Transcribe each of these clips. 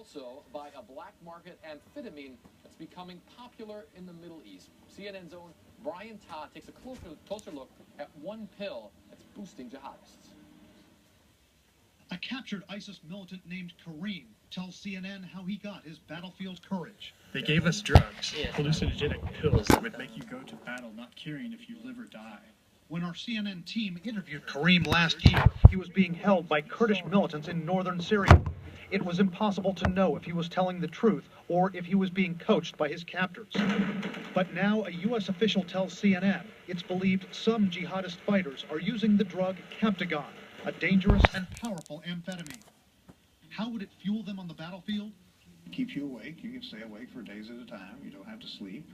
also by a black market amphetamine that's becoming popular in the Middle East. CNN's own Brian Todd takes a closer look at one pill that's boosting jihadists. A captured ISIS militant named Kareem tells CNN how he got his battlefield courage. They gave us drugs, hallucinogenic pills that would make you go to battle not caring if you live or die. When our CNN team interviewed Kareem last year, he was being held by Kurdish militants in northern Syria. It was impossible to know if he was telling the truth or if he was being coached by his captors. But now a U.S. official tells CNN it's believed some jihadist fighters are using the drug Capti, a dangerous and powerful amphetamine. How would it fuel them on the battlefield? It keeps you awake. You can stay awake for days at a time. You don't have to sleep.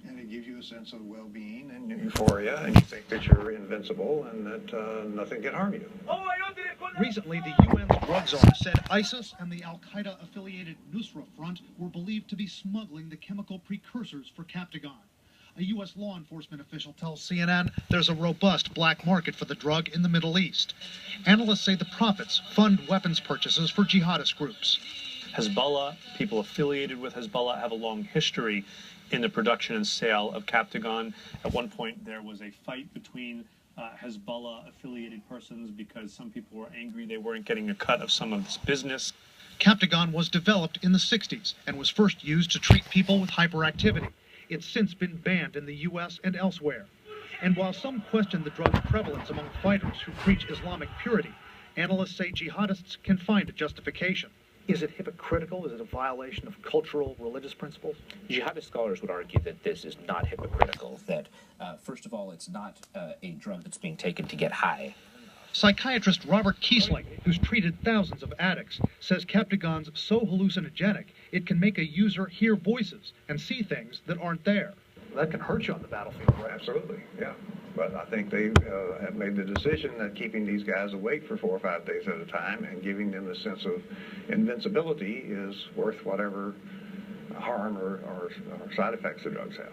And it gives you a sense of well-being and euphoria, and you think that you're invincible and that nothing can harm you. Recently, the UN's drug czar said ISIS and the al-Qaeda-affiliated Nusra Front were believed to be smuggling the chemical precursors for Capti. A U.S. law enforcement official tells CNN there's a robust black market for the drug in the Middle East. Analysts say the profits fund weapons purchases for jihadist groups. Hezbollah, people affiliated with Hezbollah, have a long history in the production and sale of Capti. At one point, there was a fight between Hezbollah-affiliated persons because some people were angry they weren't getting a cut of some of this business. Capti was developed in the 60s and was first used to treat people with hyperactivity. It's since been banned in the U.S. and elsewhere. And while some question the drug's prevalence among fighters who preach Islamic purity, analysts say jihadists can find a justification. Is it hypocritical? Is it a violation of cultural, religious principles? Jihadist scholars would argue that this is not hypocritical, that, first of all, it's not a drug that's being taken to get high. Psychiatrist Robert Kiesling, who's treated thousands of addicts, says Captigon's so hallucinogenic it can make a user hear voices and see things that aren't there. That can hurt you on the battlefield. Well, absolutely, yeah. But I think they have made the decision that keeping these guys awake for 4 or 5 days at a time and giving them a sense of invincibility is worth whatever harm or side effects the drugs have.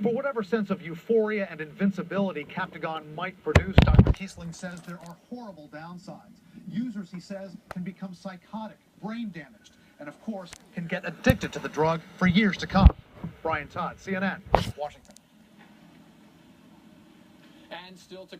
For whatever sense of euphoria and invincibility Capti might produce, Dr. Kiesling says there are horrible downsides. Users, he says, can become psychotic, brain damaged, and of course, can get addicted to the drug for years to come. Brian Todd, CNN, Washington. And still to